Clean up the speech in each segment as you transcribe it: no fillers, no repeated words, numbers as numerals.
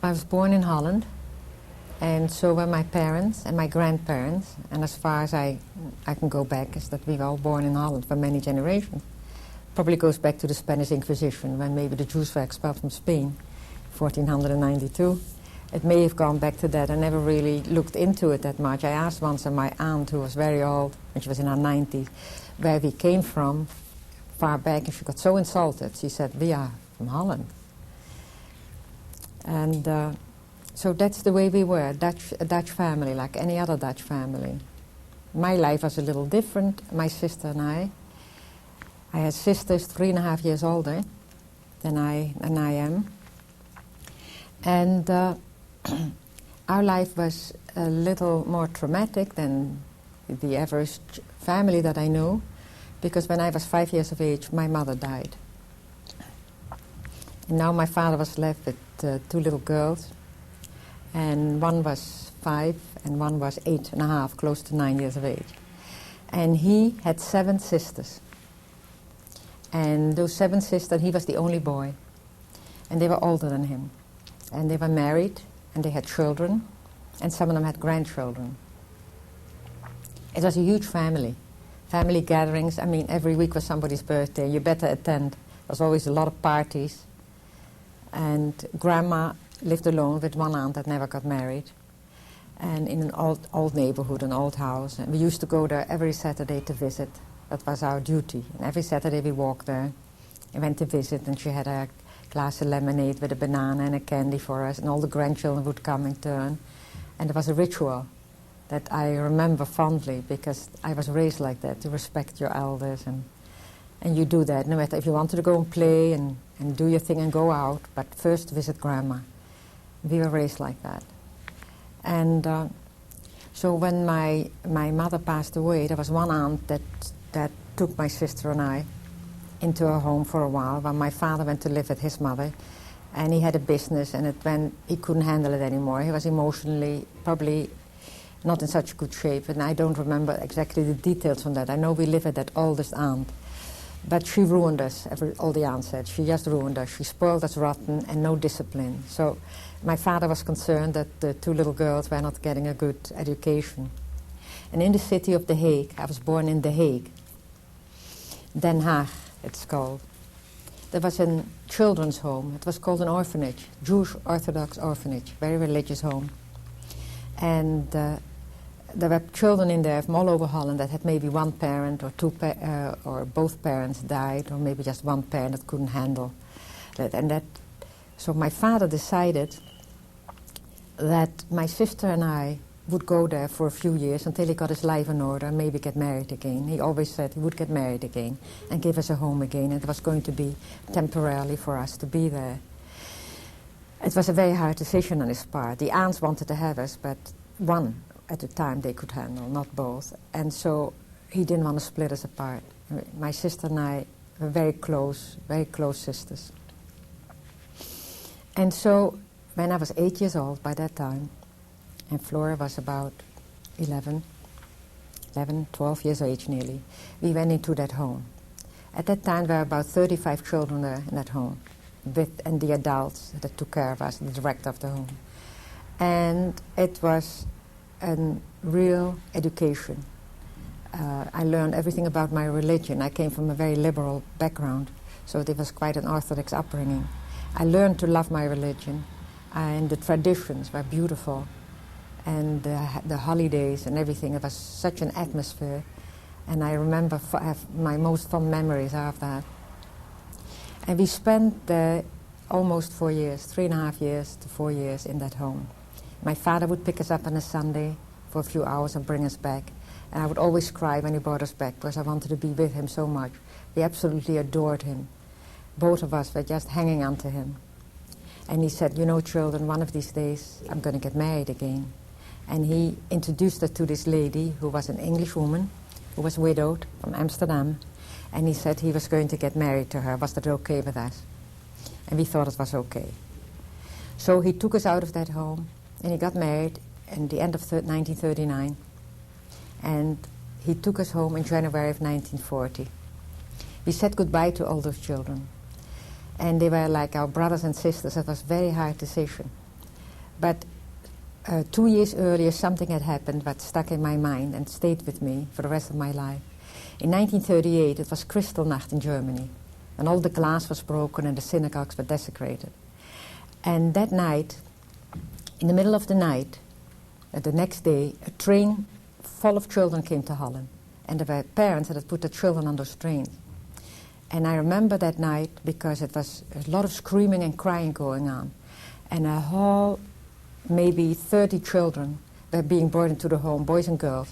I was born in Holland, and so were my parents and my grandparents. And as far as I can go back, is that we were all born in Holland for many generations. Probably goes back to the Spanish Inquisition, when maybe the Jews were expelled from Spain, 1492. It may have gone back to that. I never really looked into it that much. I asked once my aunt, who was very old, when she was in her 90s, where we came from, far back, and she got so insulted. She said, "We are from Holland." And so that's the way we were, a Dutch family, like any other Dutch family. My life was a little different. My sister and I had sisters 3.5 years older than I am. And our life was a little more traumatic than the average family that I knew, because when I was 5 years of age, my mother died. And now my father was left with 2 little girls, and one was 5 and one was 8.5, close to 9 years of age. And he had 7 sisters. And those 7 sisters, he was the only boy, and they were older than him. And they were married, and they had children, and some of them had grandchildren. It was a huge family. Family gatherings, I mean, every week was somebody's birthday. You better attend. There was always a lot of parties. And Grandma lived alone with one aunt that never got married, and in an old neighborhood, an old house. And we used to go there every Saturday to visit. That was our duty. And every Saturday we walked there and went to visit, and she had a glass of lemonade with a banana and a candy for us, and all the grandchildren would come in turn. And there was a ritual that I remember fondly, because I was raised like that, to respect your elders, and you do that no matter if you wanted to go and play and do your thing and go out, but first visit Grandma. We were raised like that. And so when my mother passed away, there was one aunt that took my sister and I into her home for a while, when my father went to live with his mother, and he had a business, and he couldn't handle it anymore. He was emotionally probably not in such good shape, and I don't remember exactly the details on that. I know we lived with that oldest aunt, but she ruined us, all the aunts said. She just ruined us. She spoiled us rotten, and no discipline. So my father was concerned that the 2 little girls were not getting a good education. And in the city of The Hague, I was born in The Hague, Den Haag it's called, there was a children's home. It was called an orphanage, Jewish Orthodox orphanage, very religious home. And there were children in there from all over Holland that had maybe one parent or or both parents died, or maybe just one parent that couldn't handle that. So my father decided that my sister and I would go there for a few years until he got his life in order and maybe get married again. He always said he would get married again and give us a home again. It was going to be temporarily for us to be there. It was a very hard decision on his part. The aunts wanted to have us, but one at a time they could handle, not both. And so he didn't want to split us apart. My sister and I were very close sisters. And so when I was 8 years old by that time, and Flora was about 11, 12 years of age nearly, we went into that home. At that time there were about 35 children there in that home, and the adults that took care of us, the director of the home. And it was a real education. I learned everything about my religion. I came from a very liberal background, so it was quite an Orthodox upbringing. I learned to love my religion, and the traditions were beautiful, and the holidays and everything. It was such an atmosphere, and I remember my most fond memories are of that. And we spent almost 4 years, 3.5 years to 4 years in that home. My father would pick us up on a Sunday for a few hours and bring us back. And I would always cry when he brought us back, because I wanted to be with him so much. We absolutely adored him. Both of us were just hanging on to him. And he said, "You know, children, one of these days I'm going to get married again." And he introduced us to this lady who was an English woman, who was widowed from Amsterdam. And he said he was going to get married to her. Was that okay with us? And we thought it was okay. So he took us out of that home, and he got married in the end of 1939. And he took us home in January of 1940. We said goodbye to all those children. And they were like our brothers and sisters. It was a very hard decision. But 2 years earlier, something had happened that stuck in my mind and stayed with me for the rest of my life. In 1938, it was Kristallnacht in Germany, and all the glass was broken and the synagogues were desecrated. And that night, in the middle of the night, the next day, a train full of children came to Holland, and there were parents that had put their children on those trains. And I remember that night because it was a lot of screaming and crying going on, and a whole maybe 30 children were being brought into the home, boys and girls.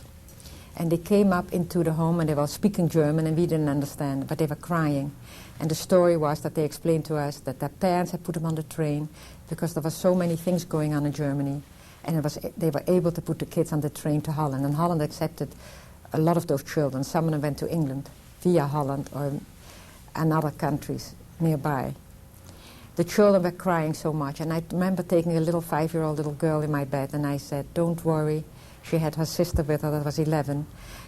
And they came up into the home and they were speaking German and we didn't understand, but they were crying. And the story was that they explained to us that their parents had put them on the train because there were so many things going on in Germany, and they were able to put the kids on the train to Holland. And Holland accepted a lot of those children. Some of them went to England via Holland and other countries nearby. The children were crying so much, and I remember taking a little 5-year-old little girl in my bed, and I said, "Don't worry." She had her sister with her that was 11.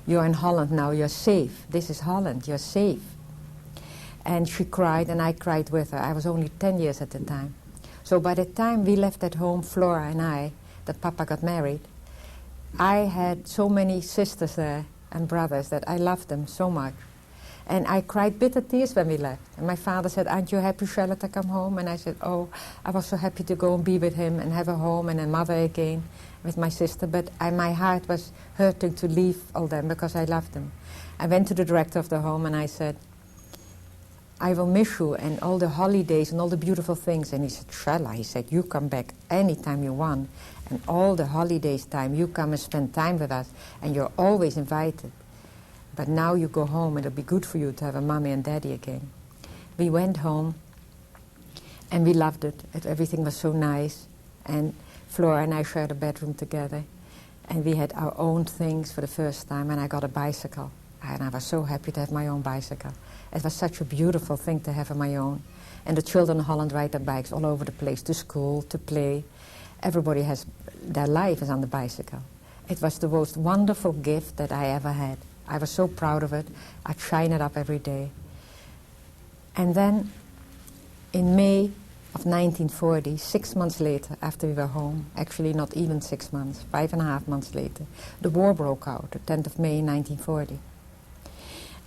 "You're in Holland now, you're safe. This is Holland, you're safe." And she cried, and I cried with her. I was only 10 years at the time. So by the time we left at home, Flora and I, that Papa got married, I had so many sisters there and brothers that I loved them so much. And I cried bitter tears when we left. And my father said, "Aren't you happy, Chella, to come home?" And I said, "Oh, I was so happy to go and be with him and have a home and a mother again with my sister." But my heart was hurting to leave all them because I loved them. I went to the director of the home and I said, "I will miss you and all the holidays and all the beautiful things." And he said, "Chella," he said, "you come back anytime you want. And all the holidays time, you come and spend time with us. And you're always invited. But now you go home, and it'll be good for you to have a mommy and daddy again." We went home, and we loved it. Everything was so nice. And Flora and I shared a bedroom together. And we had our own things for the first time, and I got a bicycle. And I was so happy to have my own bicycle. It was such a beautiful thing to have on my own. And the children in Holland ride their bikes all over the place, to school, to play. Everybody has, their life is on the bicycle. It was the most wonderful gift that I ever had. I was so proud of it. I'd shine it up every day. And then in May of 1940, 6 months later, after we were home, actually not even 6 months, 5.5 months later, the war broke out, the 10th of May 1940.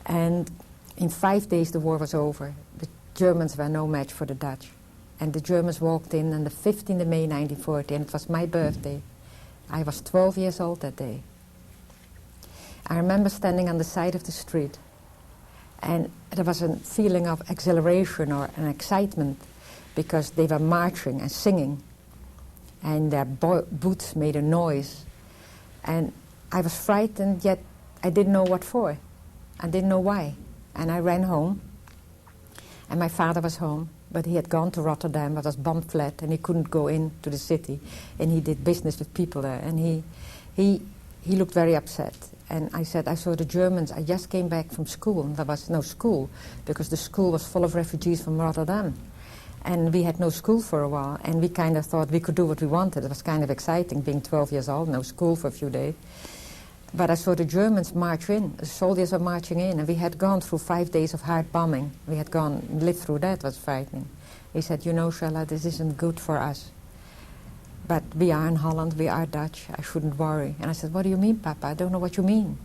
And in 5 days the war was over. The Germans were no match for the Dutch. And the Germans walked in on the 15th of May 1940, and it was my birthday. I was 12 years old that day. I remember standing on the side of the street, and there was a feeling of exhilaration or an excitement because they were marching and singing, and their boots made a noise. And I was frightened, yet I didn't know what for. I didn't know why. And I ran home, and my father was home, but he had gone to Rotterdam, that was bombed flat, and he couldn't go into the city, and he did business with people there, and he looked very upset. And I said, "I saw the Germans, I just came back from school," and there was no school, because the school was full of refugees from Rotterdam. And we had no school for a while, and we kind of thought we could do what we wanted. It was kind of exciting, being 12 years old, no school for a few days. But I saw the Germans march in, the soldiers were marching in, and we had gone through 5 days of hard bombing. We had lived through that, it was frightening. He said, "You know, Chella, this isn't good for us. But we are in Holland, we are Dutch, I shouldn't worry." And I said, "What do you mean, Papa? I don't know what you mean."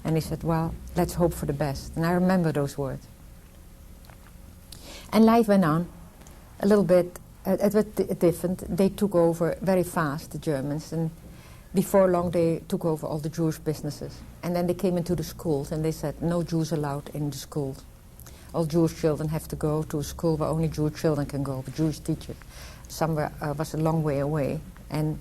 And he said, "Well, let's hope for the best." And I remember those words. And life went on a little bit, it was different. They took over very fast, the Germans, and before long they took over all the Jewish businesses. And then they came into the schools and they said, "No Jews allowed in the schools. All Jewish children have to go to a school where only Jewish children can go, with Jewish teachers." Somewhere was a long way away, and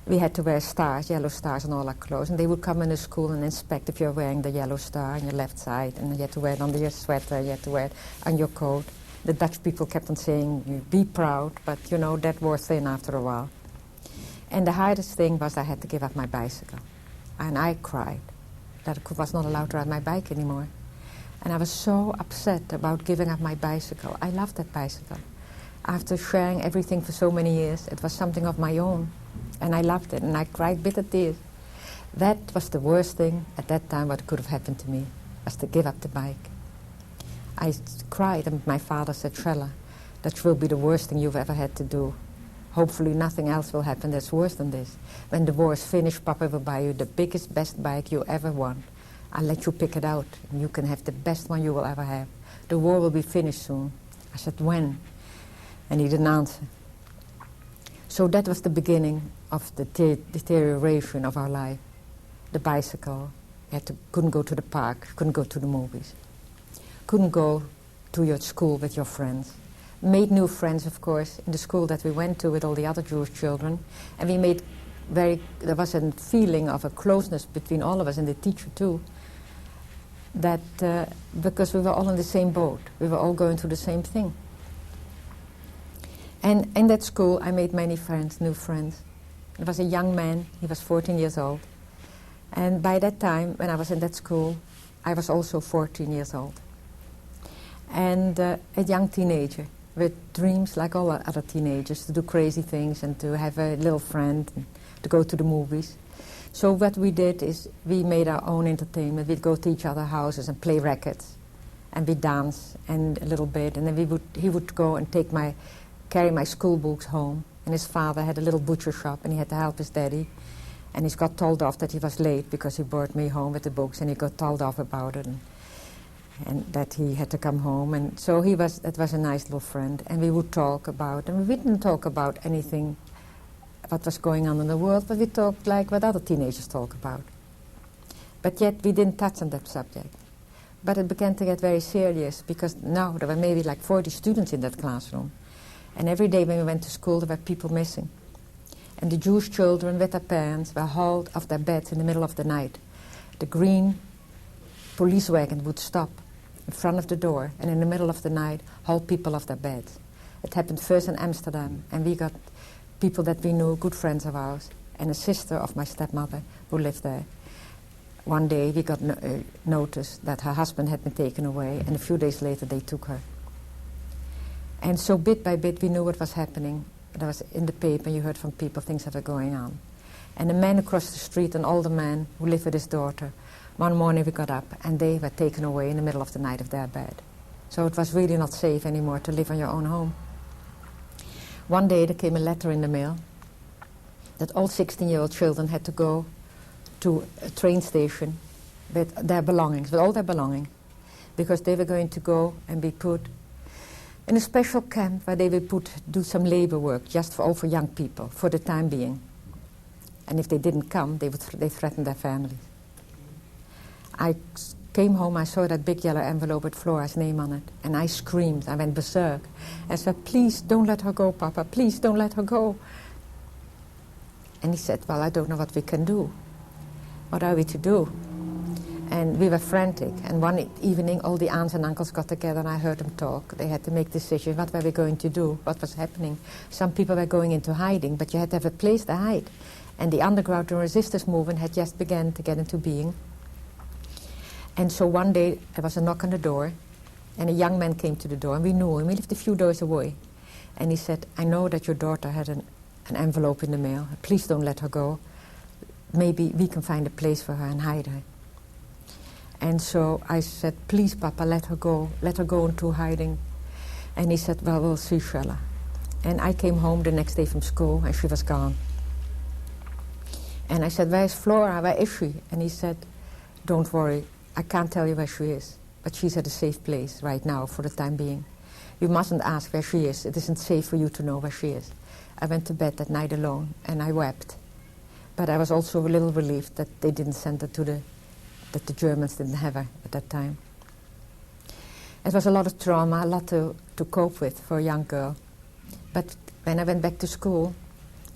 we had to wear stars, yellow stars on all our clothes, and they would come in the school and inspect if you're wearing the yellow star on your left side, and you had to wear it under your sweater, you had to wear it on your coat. The Dutch people kept on saying, "You be proud," but you know, that wore thin after a while. And the hardest thing was I had to give up my bicycle. And I cried that I was not allowed to ride my bike anymore. And I was so upset about giving up my bicycle. I loved that bicycle. After sharing everything for so many years, it was something of my own. And I loved it, and I cried bitter tears. That was the worst thing at that time what could have happened to me, was to give up the bike. I cried, and my father said, "Chella, that will be the worst thing you've ever had to do. hopefully nothing else will happen that's worse than this. When the war is finished, Papa will buy you the biggest, best bike you ever want. I'll let you pick it out, and you can have the best one you will ever have. The war will be finished soon. I said, when? And he didn't answer. So that was the beginning of the deterioration of our life. The bicycle, couldn't go to the park, couldn't go to the movies, couldn't go to your school with your friends. Made new friends, of course, in the school that we went to with all the other Jewish children, and we made there was a feeling of a closeness between all of us and the teacher too, that because we were all in the same boat, we were all going through the same thing. And in that school I made many friends, new friends. There was a young man, he was 14 years old, and by that time when I was in that school I was also 14 years old, and a young teenager with dreams like all other teenagers, to do crazy things and to have a little friend and to go to the movies. So what we did is we made our own entertainment. We'd go to each other's houses and play records, and we'd dance and a little bit, and then he would go and carry my school books home, and his father had a little butcher shop and he had to help his daddy, and he got told off that he was late because he brought me home with the books, and he got told off about it, and that he had to come home. And so that was a nice little friend, and we would talk about, and we didn't talk about anything what was going on in the world, but we talked like what other teenagers talk about. But yet we didn't touch on that subject. But it began to get very serious, because now there were maybe like 40 students in that classroom, and every day when we went to school there were people missing. And the Jewish children with their parents were hauled off their beds in the middle of the night. The green police wagon would stop in front of the door, and in the middle of the night haul people off their beds. It happened first in Amsterdam, and we got people that we knew, good friends of ours, and a sister of my stepmother who lived there. One day we got notice that her husband had been taken away, and a few days later they took her. And so bit by bit we knew what was happening. There was in the paper, you heard from people things that were going on. And a man across the street, an older man who lived with his daughter, one morning we got up and they were taken away in the middle of the night of their bed. So it was really not safe anymore to live on your own home. One day there came a letter in the mail that all 16-year-old children had to go to a train station with their belongings, with all their belongings, because they were going to go and be put in a special camp where they would do some labor work just for young people for the time being. And if they didn't come, they threatened their families. I came home, I saw that big yellow envelope with Flora's name on it, and I screamed, I went berserk. I said, please don't let her go, Papa, please don't let her go. And he said, well, I don't know what we can do. What are we to do? And we were frantic, and one evening all the aunts and uncles got together and I heard them talk. They had to make decisions, what were we going to do, what was happening. Some people were going into hiding, but you had to have a place to hide. And the underground and resistance movement had just begun to get into being. And so one day there was a knock on the door, and a young man came to the door, and we knew him. We lived a few doors away. And he said, I know that your daughter had an envelope in the mail. Please don't let her go. Maybe we can find a place for her and hide her. And so I said, please, Papa, let her go into hiding. And he said, well, we'll see, Chella. And I came home the next day from school, and she was gone. And I said, where's Flora? Where is she? And he said, don't worry, I can't tell you where she is, but she's at a safe place right now for the time being. You mustn't ask where she is. It isn't safe for you to know where she is. I went to bed that night alone, and I wept. But I was also a little relieved that they didn't send her that the Germans didn't have her at that time. It was a lot of trauma, a lot to cope with for a young girl. But when I went back to school,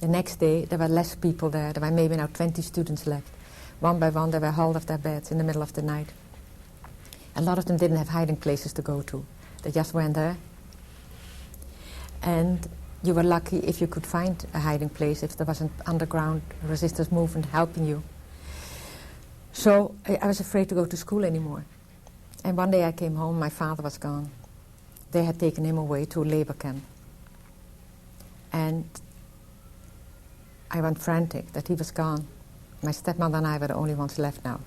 the next day there were less people there. There were maybe now 20 students left. One by one they were hauled off their beds in the middle of the night. A lot of them didn't have hiding places to go to. They just went there. And you were lucky if you could find a hiding place, if there was an underground resistance movement helping you. So I was afraid to go to school anymore. And one day I came home, my father was gone. They had taken him away to a labor camp. And I went frantic that he was gone. My stepmother and I were the only ones left now.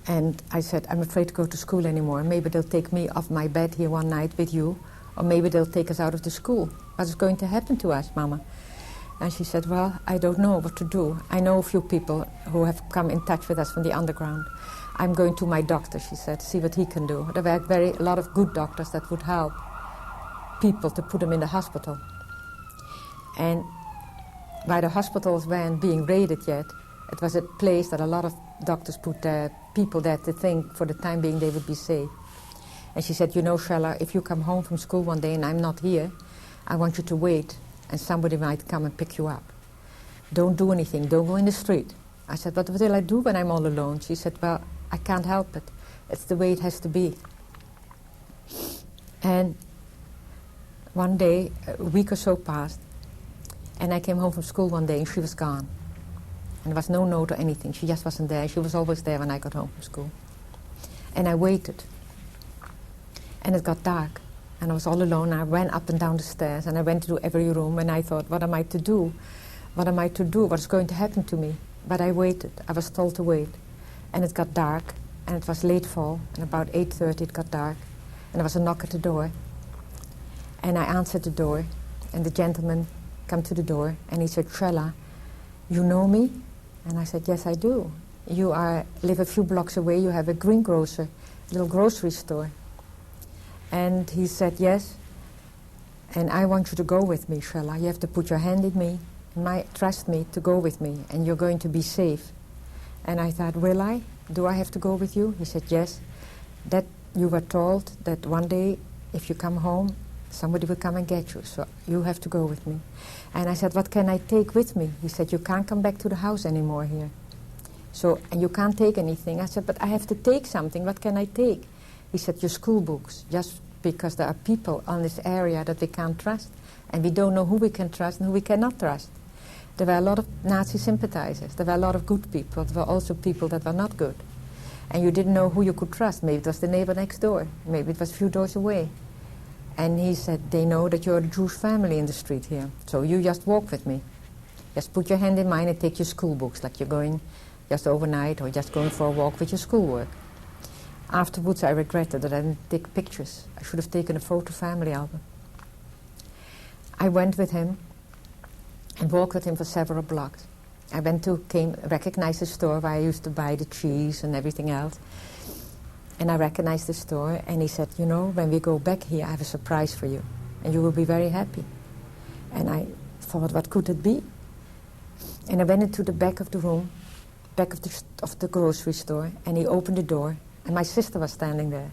And I said, I'm afraid to go to school anymore. Maybe they'll take me off my bed here one night with you, or maybe they'll take us out of the school. What's going to happen to us, Mama? And she said, well, I don't know what to do. I know a few people who have come in touch with us from the underground. I'm going to my doctor, she said, see what he can do. There were a lot of good doctors that would help people to put them in the hospital. And while the hospitals weren't being raided yet, it was a place that a lot of doctors put their people there to think for the time being they would be safe. And she said, you know, Chella, if you come home from school one day and I'm not here, I want you to wait and somebody might come and pick you up. Don't do anything, don't go in the street. I said, what will I do when I'm all alone? She said, well, I can't help it. It's the way it has to be. And one day, a week or so passed, and I came home from school one day and she was gone. And there was no note or anything. She just wasn't there. She was always there when I got home from school. And I waited. And it got dark. And I was all alone. I ran up and down the stairs and I went to every room and I thought, what am I to do? What am I to do? What's going to happen to me? But I waited. I was told to wait. And it got dark. And it was late fall. And about 8:30 it got dark. And there was a knock at the door. And I answered the door. And the gentleman came to the door. And he said, Chella, you know me? And I said, yes, I do. You live a few blocks away. You have a greengrocer, little grocery store. And he said, yes. And I want you to go with me, Chella. You have to put your hand in me. Trust me to go with me. And you're going to be safe. And I thought, will I? Do I have to go with you? He said, yes. That you were told that one day, if you come home, somebody will come and get you. So you have to go with me. And I said, what can I take with me? He said, you can't come back to the house anymore here. And you can't take anything. I said, but I have to take something. What can I take? He said, your school books, just because there are people on this area that we can't trust. And we don't know who we can trust and who we cannot trust. There were a lot of Nazi sympathizers. There were a lot of good people. There were also people that were not good. And you didn't know who you could trust. Maybe it was the neighbor next door. Maybe it was a few doors away. And he said, they know that you're a Jewish family in the street here. So you just walk with me. Just put your hand in mine and take your school books, like you're going just overnight or just going for a walk with your schoolwork. Afterwards, I regretted that I didn't take pictures. I should have taken a photo family album. I went with him and walked with him for several blocks. I recognized the store where I used to buy the cheese and everything else. And I recognized the store, and he said, you know, when we go back here, I have a surprise for you, and you will be very happy. And I thought, what could it be? And I went into the back of the room, back of the grocery store, and he opened the door, and my sister was standing there.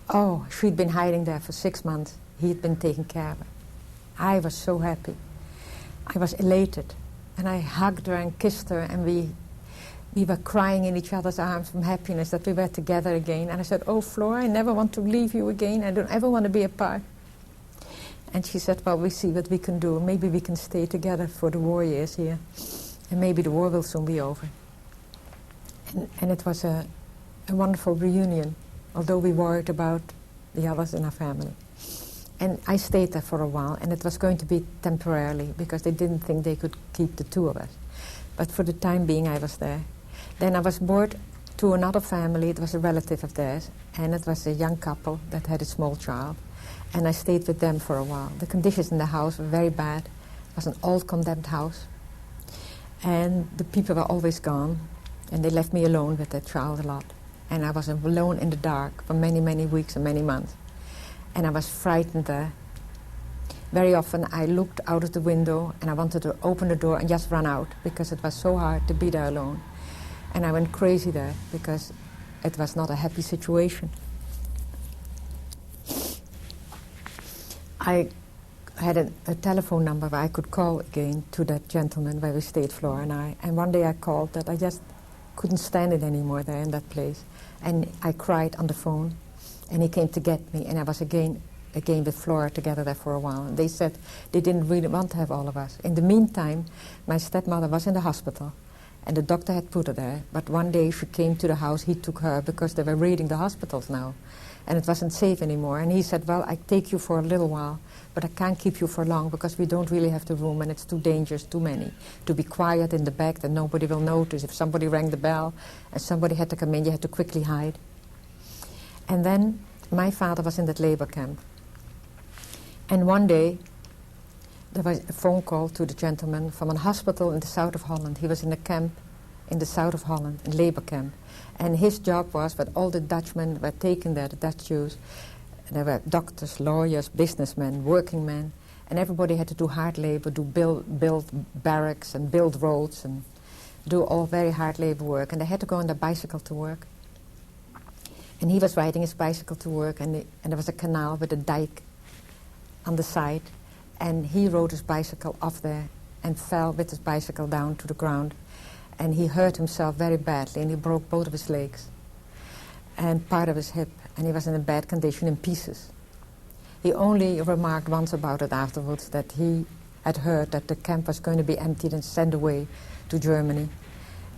Oh, she'd been hiding there for 6 months. He'd been taking care of her. I was so happy. I was elated, and I hugged her and kissed her, and we were crying in each other's arms from happiness that we were together again. And I said, oh, Flora, I never want to leave you again. I don't ever want to be apart. And she said, well, we see what we can do. Maybe we can stay together for the war years here. And maybe the war will soon be over. And it was a wonderful reunion, although we worried about the others in our family. And I stayed there for a while, and it was going to be temporarily, because they didn't think they could keep the two of us. But for the time being, I was there. Then I was brought to another family. It was a relative of theirs, and it was a young couple that had a small child. And I stayed with them for a while. The conditions in the house were very bad. It was an old condemned house. And the people were always gone, and they left me alone with their child a lot. And I was alone in the dark for many, many weeks and many months. And I was frightened there. Very often I looked out of the window and I wanted to open the door and just run out, because it was so hard to be there alone. And I went crazy there because it was not a happy situation. I had a telephone number where I could call again to that gentleman where we stayed, Flora and I. And one day I called that I just couldn't stand it anymore there in that place. And I cried on the phone, and he came to get me, and I was again with Flora together there for a while. And they said they didn't really want to have all of us. In the meantime, my stepmother was in the hospital, and the doctor had put her there. But one day she came to the house, he took her, because they were raiding the hospitals now. And it wasn't safe anymore. And he said, well, I take you for a little while, but I can't keep you for long, because we don't really have the room, and it's too dangerous, too many. To be quiet in the back, that nobody will notice. If somebody rang the bell and somebody had to come in, you had to quickly hide. And then my father was in that labor camp. And one day, there was a phone call to the gentleman from a hospital in the south of Holland. He was in a camp in the south of Holland, a labor camp. And his job was that all the Dutchmen were taken there, the Dutch Jews. There were doctors, lawyers, businessmen, working men, and everybody had to do hard labor, build barracks and build roads and do all very hard labor work. And they had to go on their bicycle to work. And he was riding his bicycle to work, and there was a canal with a dike on the side. And he rode his bicycle off there and fell with his bicycle down to the ground. And he hurt himself very badly, and he broke both of his legs and part of his hip, and he was in a bad condition, in pieces. He only remarked once about it afterwards, that he had heard that the camp was going to be emptied and sent away to Germany,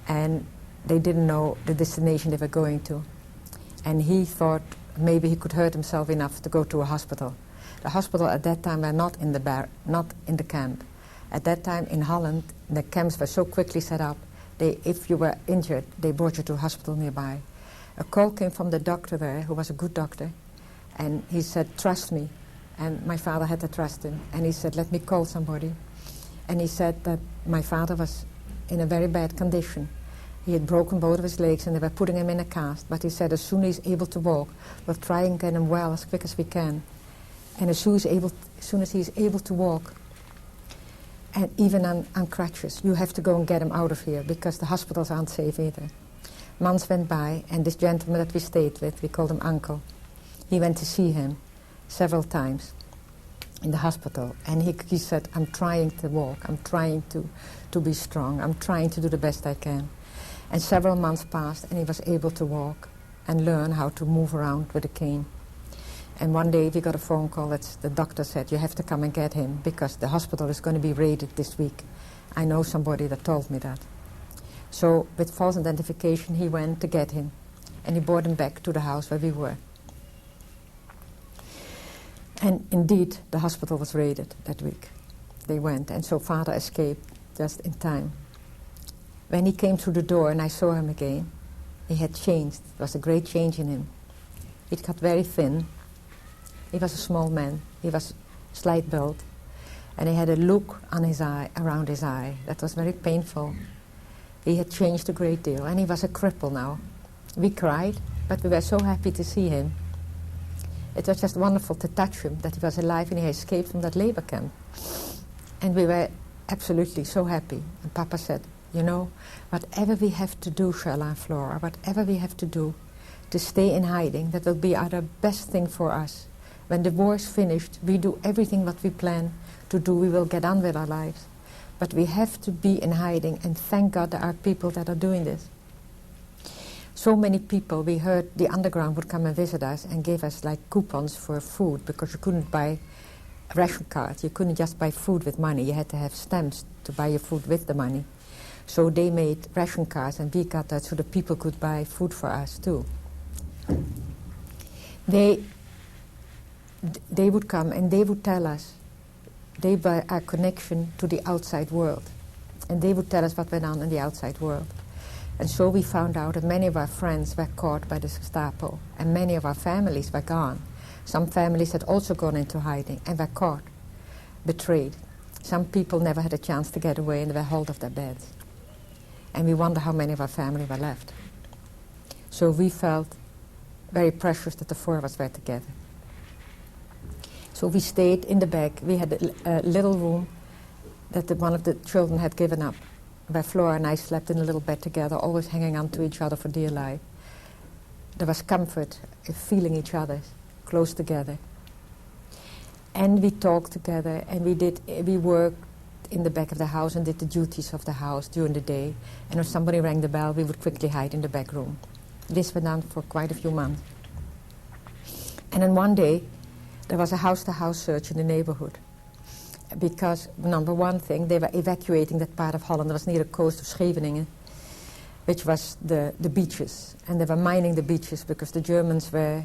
and they didn't know the destination they were going to. And he thought maybe he could hurt himself enough to go to a hospital. The hospital at that time were not in the camp. At that time in Holland, the camps were so quickly set up. If you were injured, they brought you to a hospital nearby. A call came from the doctor there, who was a good doctor, and he said, "Trust me." And my father had to trust him. And he said, "Let me call somebody." And he said that my father was in a very bad condition. He had broken both of his legs, and they were putting him in a cast. But he said, as soon as he's able to walk, we'll try and get him well as quick as we can. And as soon as he's able to walk, and even on crutches, you have to go and get him out of here, because the hospitals aren't safe either. Months went by, and this gentleman that we stayed with, we called him Uncle, he went to see him several times in the hospital. And he said, "I'm trying to walk, I'm trying to be strong, I'm trying to do the best I can." And several months passed, and he was able to walk and learn how to move around with a cane. And one day we got a phone call that the doctor said, "You have to come and get him, because the hospital is going to be raided this week." I know somebody that told me that. So with false identification, he went to get him, and he brought him back to the house where we were. And indeed, the hospital was raided that week. They went, and so father escaped just in time. When he came through the door and I saw him again, he had changed. There was a great change in him. He got very thin. He was a small man. He was slight built, and he had a look on his eye, around his eye, that was very painful. He had changed a great deal, and he was a cripple now. We cried, but we were so happy to see him. It was just wonderful to touch him, that he was alive and he escaped from that labor camp. And we were absolutely so happy. And Papa said, "You know, whatever we have to do, Chella and Flora, whatever we have to do to stay in hiding, that will be the best thing for us. When the war is finished, we do everything what we plan to do. We will get on with our lives. But we have to be in hiding, and thank God there are people that are doing this." So many people, we heard the underground would come and visit us and give us like coupons for food, because you couldn't buy ration cards. You couldn't just buy food with money. You had to have stamps to buy your food with the money. So they made ration cards, and we got that so the people could buy food for us too. They would come and they would tell us, they were our connection to the outside world. And they would tell us what went on in the outside world. And so we found out that many of our friends were caught by the Gestapo, and many of our families were gone. Some families had also gone into hiding and were caught, betrayed. Some people never had a chance to get away, and they were hauled off their beds. And we wonder how many of our family were left. So we felt very precious that the four of us were together. So we stayed in the back. We had a little room that one of the children had given up, where Flora and I slept in a little bed together, always hanging on to each other for dear life. There was comfort in feeling each other close together. And we talked together, and we worked in the back of the house and did the duties of the house during the day. And if somebody rang the bell, we would quickly hide in the back room. This went on for quite a few months. And then one day, there was a house-to-house search in the neighborhood. Because, number one thing, they were evacuating that part of Holland that was near the coast of Scheveningen, which was the beaches. And they were mining the beaches because the Germans were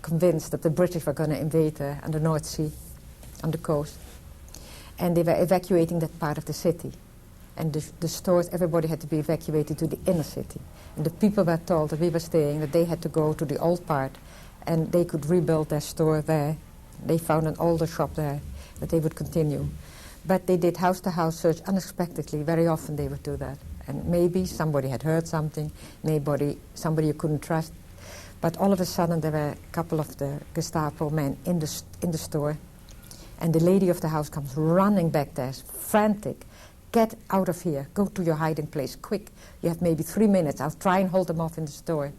convinced that the British were going to invade on the North Sea, on the coast. And they were evacuating that part of the city. And the stores, everybody had to be evacuated to the inner city. And the people were told that we were staying, that they had to go to the old part, and they could rebuild their store there. They found an older shop there, that they would continue. But they did house-to-house search unexpectedly. Very often they would do that. And maybe somebody had heard something, somebody you couldn't trust. But all of a sudden there were a couple of the Gestapo men in the store, and the lady of the house comes running back there, frantic. Get out of here. Go to your hiding place, quick. You have maybe 3 minutes. I'll try and hold them off in the store.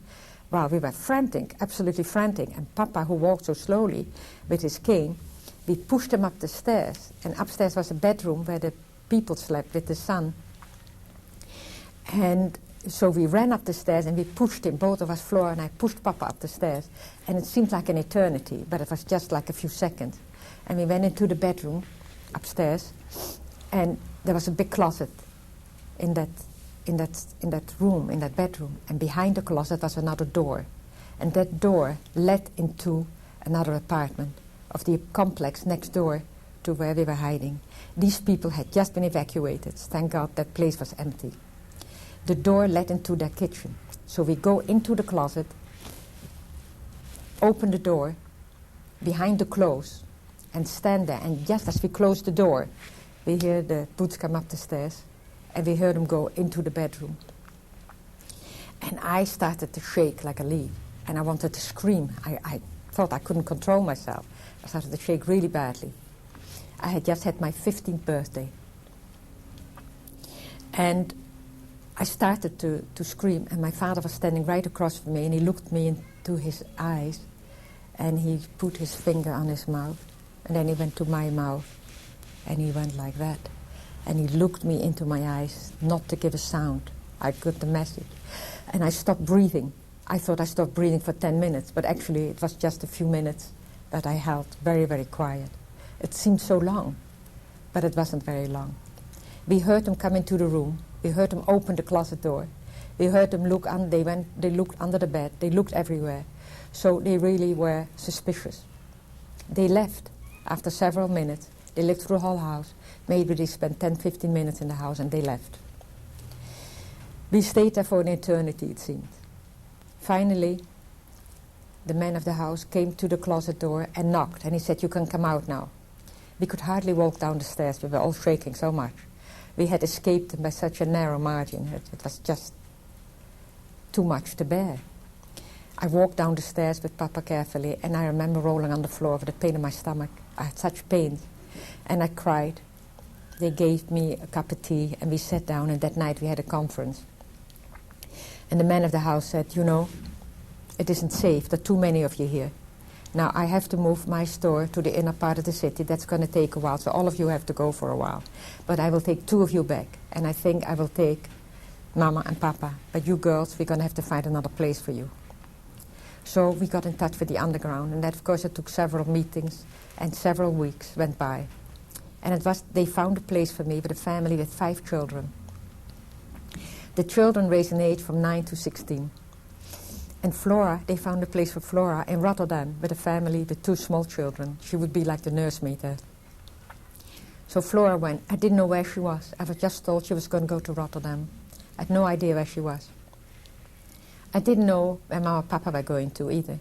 Well, we were frantic, absolutely frantic. And Papa, who walked so slowly with his cane, we pushed him up the stairs. And upstairs was a bedroom where the people slept with the son. And so we ran up the stairs and we pushed him, both of us, Flora and I, pushed Papa up the stairs. And it seemed like an eternity, but it was just like a few seconds. And we went into the bedroom upstairs, and there was a big closet in that room, in that bedroom. And behind the closet was another door. And that door led into another apartment of the complex next door to where we were hiding. These people had just been evacuated. Thank God that place was empty. The door led into their kitchen. So we go into the closet, open the door behind the clothes, and stand there. And just as we close the door, we hear the boots come up the stairs, and we heard them go into the bedroom. And I started to shake like a leaf, and I wanted to scream. I thought I couldn't control myself. I started to shake really badly. I had just had my 15th birthday. And I started to scream, and my father was standing right across from me, and he looked me into his eyes, and he put his finger on his mouth, and then he went to my mouth, and he went like that. And he looked me into my eyes, not to give a sound. I got the message. And I stopped breathing. I thought I stopped breathing for 10 minutes, but actually it was just a few minutes that I held very, very quiet. It seemed so long, but it wasn't very long. We heard them come into the room. We heard them open the closet door. We heard them look they looked under the bed. They looked everywhere. So they really were suspicious. They left after several minutes. They looked through the whole house. Maybe they spent 10, 15 minutes in the house, and they left. We stayed there for an eternity, it seemed. Finally, the man of the house came to the closet door and knocked, and he said, "You can come out now." We could hardly walk down the stairs. We were all shaking so much. We had escaped them by such a narrow margin. It was just too much to bear. I walked down the stairs with Papa carefully, and I remember rolling on the floor with the pain in my stomach. I had such pain, and I cried. They gave me a cup of tea, and we sat down, and that night we had a conference. And the man of the house said, "You know, it isn't safe. There are too many of you here. Now I have to move my store to the inner part of the city. That's going to take a while, so all of you have to go for a while. But I will take 2 of you back, and I think I will take Mama and Papa. But you girls, we're going to have to find another place for you." So we got in touch with the underground, and that, of course, it took several meetings, and several weeks went by. And they found a place for me with a family with 5 children. The children ranged in age from 9 to 16. And Flora, they found a place for Flora in Rotterdam with a family with 2 small children. She would be like the nursemaid there. So Flora went. I didn't know where she was. I was just told she was going to go to Rotterdam. I had no idea where she was. I didn't know where Mama and Papa were going to either.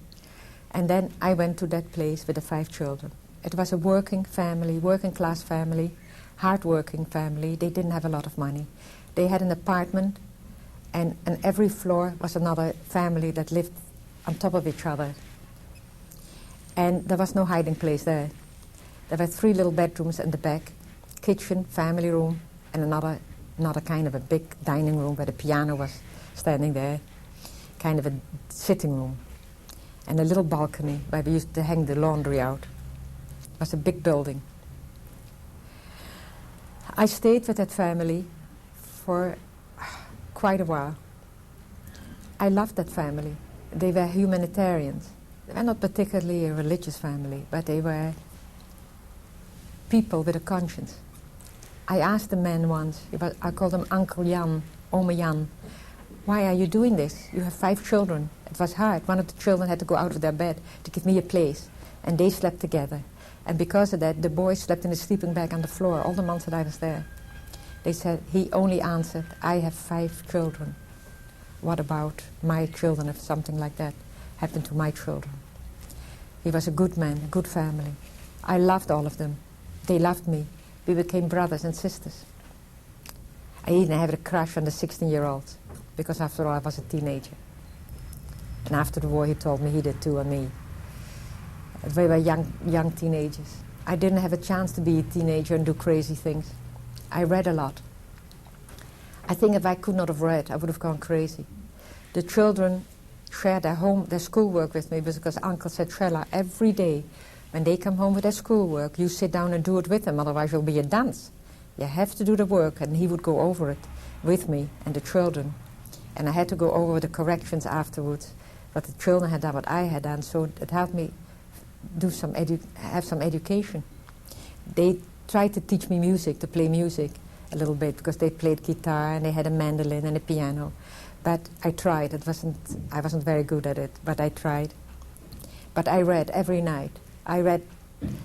And then I went to that place with the 5 children. It was a working family, working class family, hard-working family. They didn't have a lot of money. They had an apartment, and on every floor was another family that lived on top of each other. And there was no hiding place there. There were 3 little bedrooms in the back, kitchen, family room, and another kind of a big dining room where the piano was standing there, kind of a sitting room, and a little balcony where we used to hang the laundry out. It was a big building. I stayed with that family for quite a while. I loved that family. They were humanitarians. They were not particularly a religious family, but they were people with a conscience. I asked the man once, I called him Uncle Jan, Ome Jan, "Why are you doing this? You have 5 children. It was hard. One of the children had to go out of their bed to give me a place, and they slept together. And because of that, the boys slept in a sleeping bag on the floor all the months that I was there." They said, he only answered, "I have 5 children. What about my children if something like that happened to my children?" He was a good man, a good family. I loved all of them. They loved me. We became brothers and sisters. I even had a crush on the 16-year-old, because after all I was a teenager. And after the war he told me he did too on me. We were young teenagers. I didn't have a chance to be a teenager and do crazy things. I read a lot. I think if I could not have read, I would have gone crazy. The children shared their schoolwork with me because Uncle said, Chella, every day when they come home with their schoolwork, you sit down and do it with them, otherwise you'll be a dunce. You have to do the work, and he would go over it with me and the children. And I had to go over the corrections afterwards, what the children had done, what I had done, so it helped me do have some education. They tried to teach me music, to play music a little bit, because they played guitar and they had a mandolin and a piano. But I tried. I wasn't very good at it, but I tried. But I read every night. I read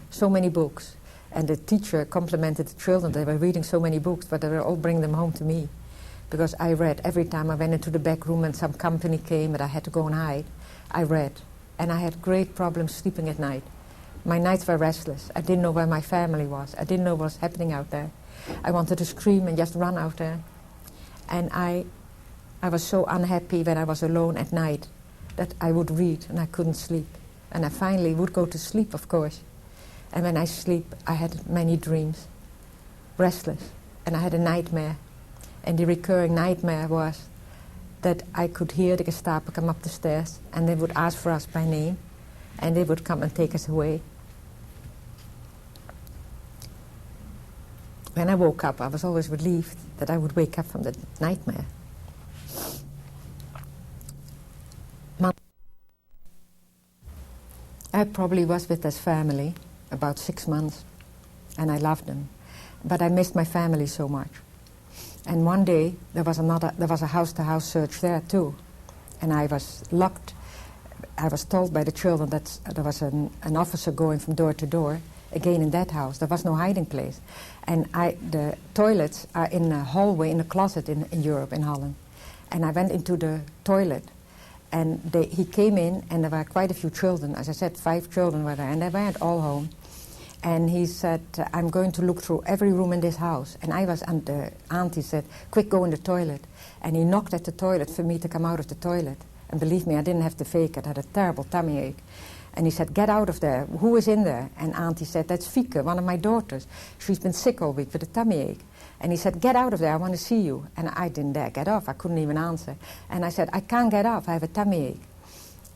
so many books, and the teacher complimented the children. They were reading so many books, but they were all bringing them home to me, because I read every time I went into the back room and some company came and I had to go and hide. I read. And I had great problems sleeping at night. My nights were restless. I didn't know where my family was. I didn't know what was happening out there. I wanted to scream and just run out there. And I was so unhappy when I was alone at night that I would read and I couldn't sleep. And I finally would go to sleep, of course. And when I sleep, I had many dreams, restless. And I had a nightmare. And the recurring nightmare was that I could hear the Gestapo come up the stairs, and they would ask for us by name, and they would come and take us away. When I woke up, I was always relieved that I would wake up from the nightmare. I probably was with this family about 6 months, and I loved them, but I missed my family so much. And one day there was a house-to-house search there too, and I was locked. I was told by the children that there was an officer going from door to door, again in that house. There was no hiding place. And the toilets are in a hallway, in a closet in Europe, in Holland. And I went into the toilet, and he came in, and there were quite a few children. As I said, 5 children were there, and they weren't all home. And he said, I'm going to look through every room in this house. And the auntie said, quick, go in the toilet. And he knocked at the toilet for me to come out of the toilet. And believe me, I didn't have to fake it. I had a terrible tummy ache. And he said, get out of there. Who is in there? And auntie said, that's Fieke, one of my daughters. She's been sick all week with a tummy ache. And he said, get out of there, I want to see you. And I didn't dare get off. I couldn't even answer. And I said, I can't get off, I have a tummy ache.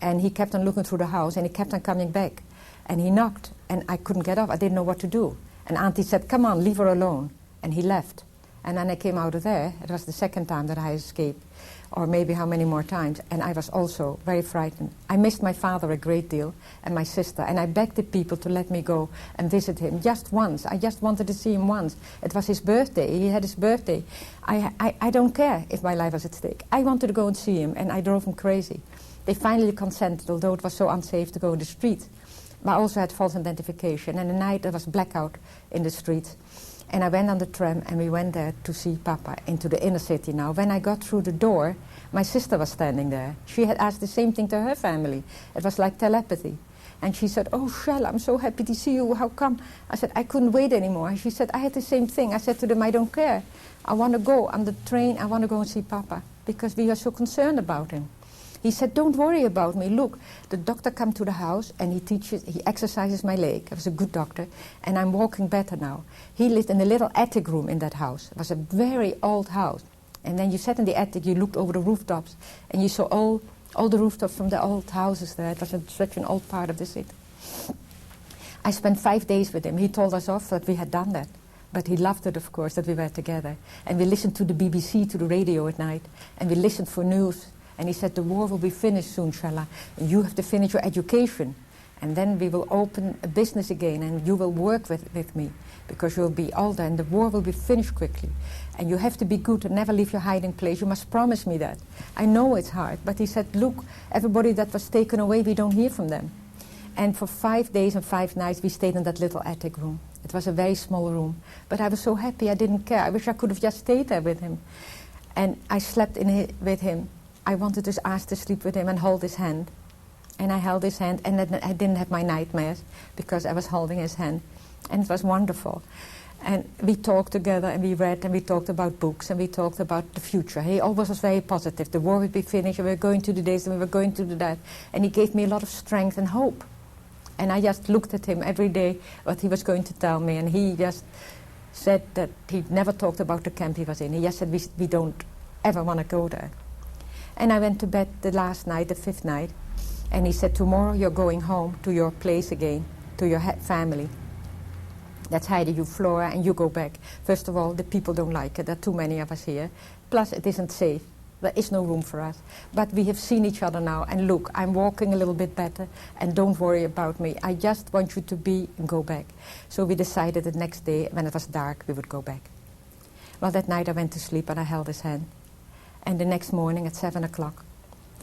And he kept on looking through the house, and he kept on coming back. And he knocked, and I couldn't get off. I didn't know what to do. And auntie said, come on, leave her alone. And he left. And then I came out of there. It was the second time that I escaped, or maybe how many more times. And I was also very frightened. I missed my father a great deal, and my sister. And I begged the people to let me go and visit him just once. I just wanted to see him once. It was his birthday. He had his birthday. I don't care if my life was at stake. I wanted to go and see him, and I drove him crazy. They finally consented, although it was so unsafe to go in the street. I also had false identification, and at night there was blackout in the streets. And I went on the tram, and we went there to see Papa into the inner city now. When I got through the door, my sister was standing there. She had asked the same thing to her family. It was like telepathy. And she said, oh, Chella, I'm so happy to see you. How come? I said, I couldn't wait anymore. And she said, I had the same thing. I said to them, I don't care. I want to go on the train. I want to go and see Papa, because we are so concerned about him. He said, don't worry about me. Look, the doctor come to the house, and he exercises my leg. He was a good doctor, and I'm walking better now. He lived in a little attic room in that house. It was a very old house. And then you sat in the attic, you looked over the rooftops, and you saw all the rooftops from the old houses there. It was such an old part of the city. I spent 5 days with him. He told us off that we had done that. But he loved it, of course, that we were together. And we listened to the BBC, to the radio at night, and we listened for news. And he said, the war will be finished soon, Chella, and you have to finish your education. And then we will open a business again, and you will work with me, because you'll be older, and the war will be finished quickly. And you have to be good and never leave your hiding place. You must promise me that. I know it's hard, but he said, look, everybody that was taken away, we don't hear from them. And for 5 days and 5 nights, we stayed in that little attic room. It was a very small room, but I was so happy I didn't care. I wish I could have just stayed there with him. And I slept with him. I wanted to ask to sleep with him and hold his hand. And I held his hand, and then I didn't have my nightmares because I was holding his hand. And it was wonderful. And we talked together, and we read, and we talked about books, and we talked about the future. He always was very positive. The war would be finished, and we were going to do this, and we were going to do that. And he gave me a lot of strength and hope. And I just looked at him every day, what he was going to tell me, and he just said that he never talked about the camp he was in. He just said, we don't ever want to go there. And I went to bed the last night, the 5th night, and he said, tomorrow you're going home to your place again, to your family. That's Heidi, you Flora, and you go back. First of all, the people don't like it. There are too many of us here. Plus, it isn't safe. There is no room for us. But we have seen each other now, and look, I'm walking a little bit better, and don't worry about me. I just want you to be and go back. So we decided the next day, when it was dark, we would go back. Well, that night I went to sleep, and I held his hand. And the next morning at 7 o'clock,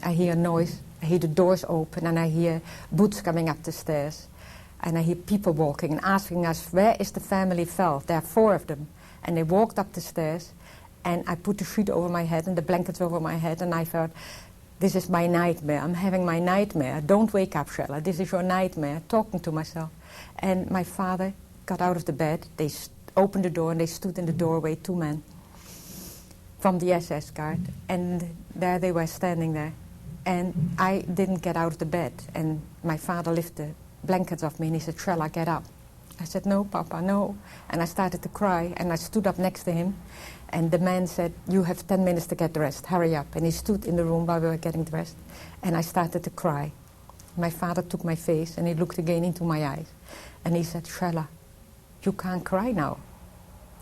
I hear a noise. I hear the doors open, and I hear boots coming up the stairs. And I hear people walking and asking us, where is the family Velt? There are 4 of them. And they walked up the stairs, and I put the sheet over my head and the blankets over my head, and I thought, this is my nightmare. I'm having my nightmare. Don't wake up, Chella. This is your nightmare, talking to myself. And my father got out of the bed. They opened the door, and they stood in the doorway, 2 men from the SS guard. And there they were standing there. And I didn't get out of the bed. And my father lifted the blankets off me, and he said, Chella, get up. I said, no, Papa, no. And I started to cry, and I stood up next to him, and the man said, you have 10 minutes to get dressed, hurry up. And he stood in the room while we were getting dressed, and I started to cry. My father took my face, and he looked again into my eyes, and he said, Chella, you can't cry now.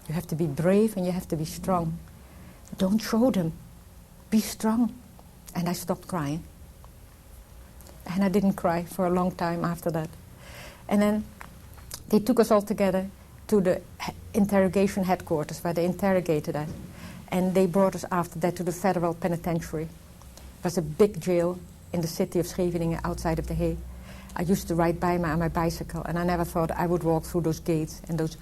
You have to be brave, and you have to be strong. Don't show them. Be strong. And I stopped crying. And I didn't cry for a long time after that. And then they took us all together to the interrogation headquarters where they interrogated us. And they brought us after that to the federal penitentiary. It was a big jail in the city of Scheveningen outside of The Hague. I used to ride by on my bicycle, and I never thought I would walk through those gates and those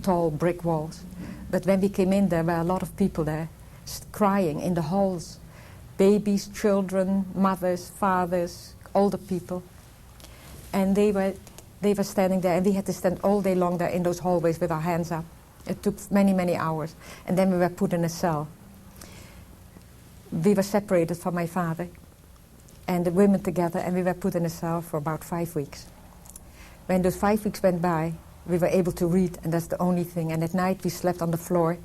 tall brick walls. But when we came in, there were a lot of people there crying in the halls. Babies, children, mothers, fathers, older people. And they were standing there, and we had to stand all day long there in those hallways with our hands up. It took many, many hours. And then we were put in a cell. We were separated from my father and the women together, and we were put in a cell for about 5 weeks. When those 5 weeks went by, we were able to read, and that's the only thing. And at night we slept on the floor,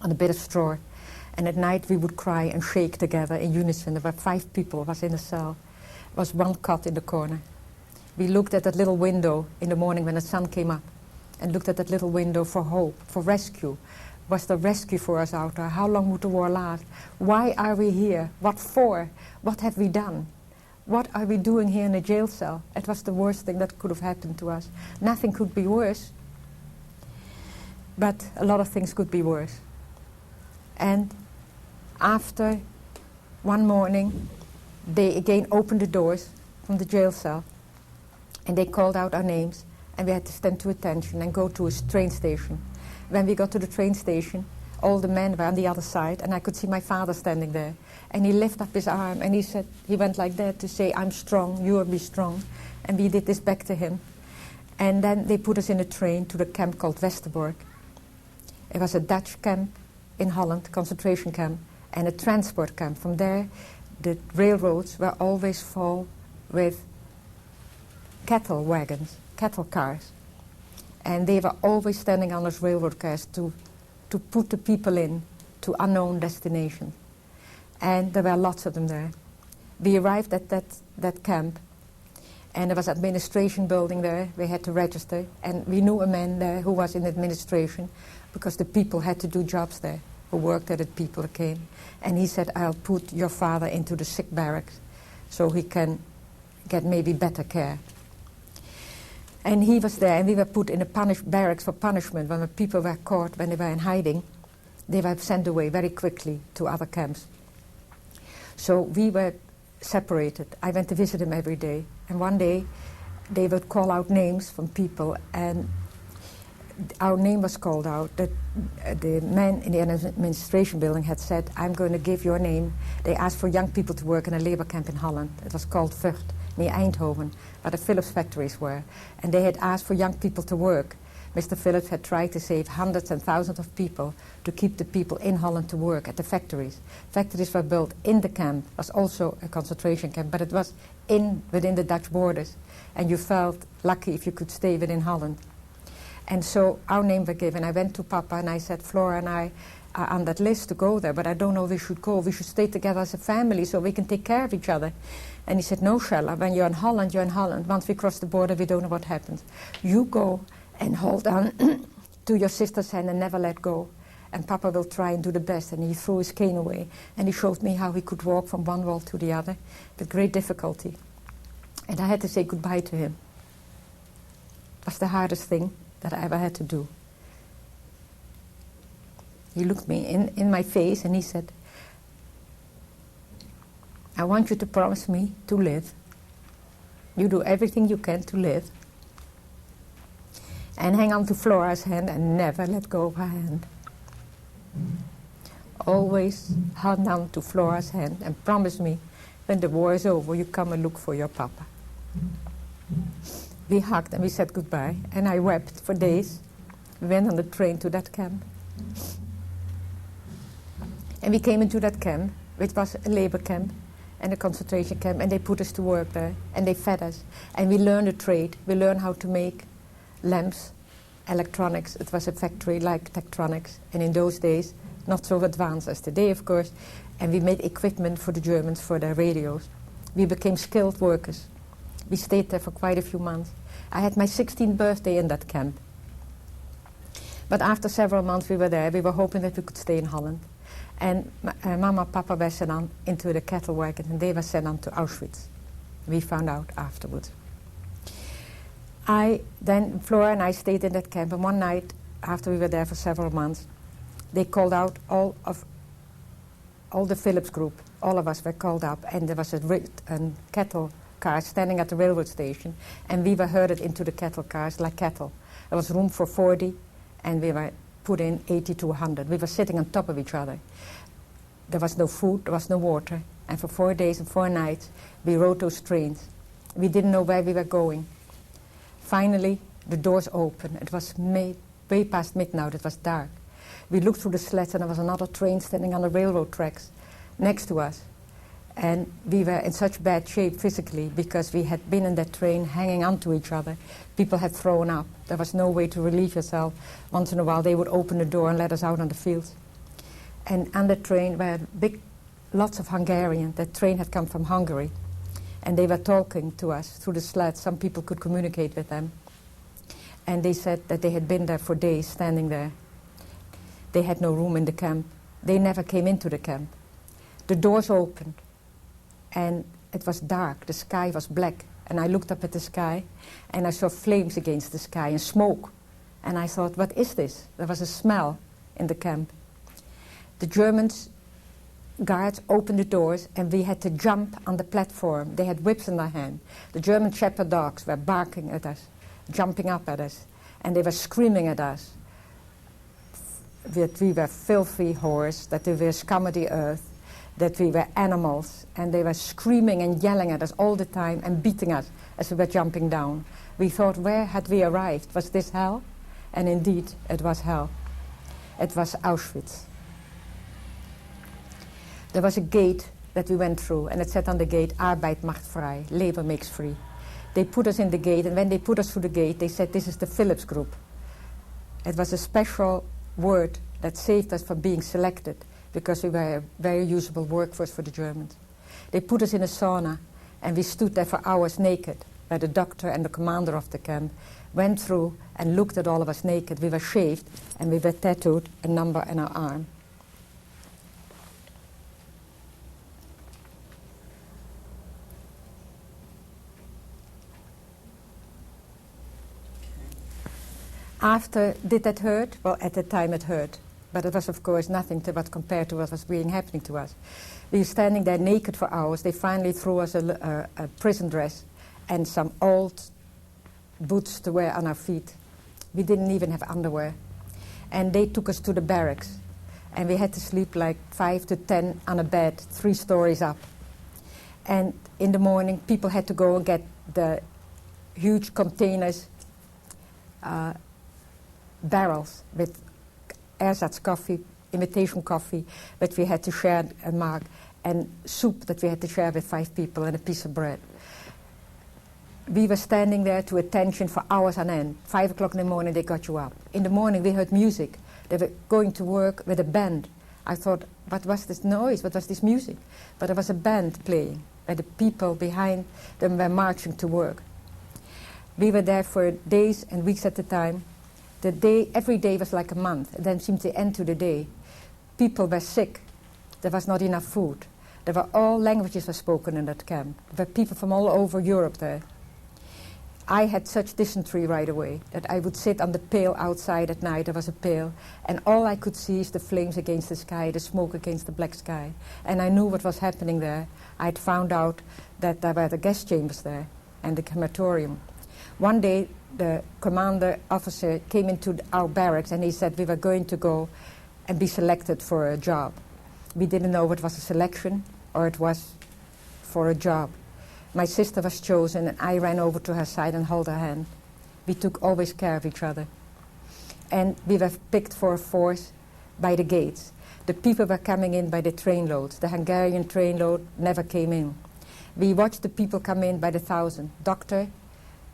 on a bit of straw. And at night we would cry and shake together in unison. There were 5 people was in the cell. There was 1 cot in the corner. We looked at that little window in the morning when the sun came up, and looked at that little window for hope, for rescue. Was there rescue for us out there? How long would the war last? Why are we here? What for? What have we done? What are we doing here in a jail cell? It was the worst thing that could have happened to us. Nothing could be worse. But a lot of things could be worse. And after one morning, they again opened the doors from the jail cell, and they called out our names, and we had to stand to attention and go to a train station. When we got to the train station, all the men were on the other side, and I could see my father standing there. And he lifted up his arm, and he said, he went like that to say, I'm strong, you will be strong. And we did this back to him. And then they put us in a train to the camp called Westerbork. It was a Dutch camp in Holland, concentration camp, and a transport camp. From there, the railroads were always full with cattle wagons, cattle cars. And they were always standing on those railroad cars to put the people in to unknown destinations. And there were lots of them there. We arrived at that camp, and there was an administration building there. We had to register, and we knew a man there who was in administration, because the people had to do jobs there, who worked at it, people came. And he said, I'll put your father into the sick barracks so he can get maybe better care. And he was there, and we were put in a barracks for punishment. When the people were caught, when they were in hiding, they were sent away very quickly to other camps. So we were separated. I went to visit him every day. And one day, they would call out names from people, and our name was called out. The man in the administration building had said, I'm going to give your name. They asked for young people to work in a labor camp in Holland. It was called Vught, near Eindhoven, where the Philips factories were. And they had asked for young people to work. Mr. Phillips had tried to save hundreds and thousands of people to keep the people in Holland to work at the factories. Factories were built in the camp. It was also a concentration camp, but it was within the Dutch borders. And you felt lucky if you could stay within Holland. And so our name were given. I went to Papa and I said, Flora and I are on that list to go there, but I don't know if we should go. We should stay together as a family so we can take care of each other. And he said, no, Chella, when you're in Holland, you're in Holland. Once we cross the border, we don't know what happens. You go and hold on to your sister's hand and never let go. And Papa will try and do the best. And he threw his cane away. And he showed me how he could walk from one wall to the other with great difficulty. And I had to say goodbye to him. It was the hardest thing that I ever had to do. He looked me in my face and he said, I want you to promise me to live. You do everything you can to live. And hang on to Flora's hand and never let go of her hand. Always hold on to Flora's hand and promise me when the war is over you come and look for your papa. We hugged and we said goodbye and I wept for days. We went on the train to that camp. And we came into that camp, which was a labor camp and a concentration camp, and they put us to work there, and they fed us. And we learned a trade. We learned how to make lamps, electronics. It was a factory like Tektronix, and in those days, not so advanced as today, of course. And we made equipment for the Germans for their radios. We became skilled workers. We stayed there for quite a few months. I had my 16th birthday in that camp. But after several months we were there, we were hoping that we could stay in Holland. And Mama and Papa were sent on into the cattle wagon, and they were sent on to Auschwitz. We found out afterwards. Then Flora and I stayed in that camp, and one night, after we were there for several months, they called out all the Phillips group. All of us were called up, and there was a cattle car standing at the railroad station, and we were herded into the cattle cars like cattle. There was room for 40, and we were put in 80 to 100. We were sitting on top of each other. There was no food, there was no water, and for 4 days and 4 nights we rode those trains. We didn't know where we were going. Finally, the doors opened. It was way past midnight, it was dark. We looked through the slats and there was another train standing on the railroad tracks next to us. And we were in such bad shape physically because we had been in that train hanging onto each other. People had thrown up. There was no way to relieve yourself. Once in a while they would open the door and let us out on the fields. And on the train were lots of Hungarians. That train had come from Hungary. And they were talking to us through the slats. Some people could communicate with them. And they said that they had been there for days, standing there. They had no room in the camp. They never came into the camp. The doors opened. And it was dark, the sky was black. And I looked up at the sky, and I saw flames against the sky and smoke. And I thought, what is this? There was a smell in the camp. The Germans guards opened the doors, and we had to jump on the platform. They had whips in their hand. The German shepherd dogs were barking at us, jumping up at us. And they were screaming at us that we were filthy whores, that we were scum of the earth, that we were animals, and they were screaming and yelling at us all the time and beating us as we were jumping down. We thought, where had we arrived? Was this hell? And indeed, it was hell. It was Auschwitz. There was a gate that we went through, and it said on the gate, Arbeit macht frei, labor makes free. They put us in the gate, and when they put us through the gate, they said, this is the Phillips group. It was a special word that saved us from being selected, because we were a very usable workforce for the Germans. They put us in a sauna, and we stood there for hours naked, where the doctor and the commander of the camp went through and looked at all of us naked. We were shaved, and we were tattooed a number on our arm. Did that hurt? Well, at the time it hurt. But it was, of course, nothing to what compared to what was being happening to us. We were standing there naked for hours. They finally threw us a prison dress and some old boots to wear on our feet. We didn't even have underwear. And they took us to the barracks. And we had to sleep like 5 to 10 on a bed, 3 stories up. And in the morning, people had to go and get the huge containers barrels with ersatz coffee, imitation coffee, that we had to share a mug, and soup that we had to share with 5 people, and a piece of bread. We were standing there to attention for hours on end. 5 o'clock in the morning, they got you up. In the morning, we heard music. They were going to work with a band. I thought, what was this noise? What was this music? But there was a band playing, and the people behind them were marching to work. We were there for days and weeks at a time. Every day was like a month, and then seemed to end to the day. People were sick. There was not enough food. There were all languages were spoken in that camp. There were people from all over Europe there. I had such dysentery right away that I would sit on the pail outside at night. There was a pail, and all I could see is the flames against the sky, the smoke against the black sky. And I knew what was happening there. I'd found out that there were the gas chambers there and the crematorium. One day, the commander officer came into our barracks, and he said we were going to go and be selected for a job. We didn't know what was a selection or it was for a job. My sister was chosen, and I ran over to her side and held her hand. We took always care of each other. And we were picked for a force by the gates. The people were coming in by the train loads. The Hungarian train load never came in. We watched the people come in by the thousand. Doctor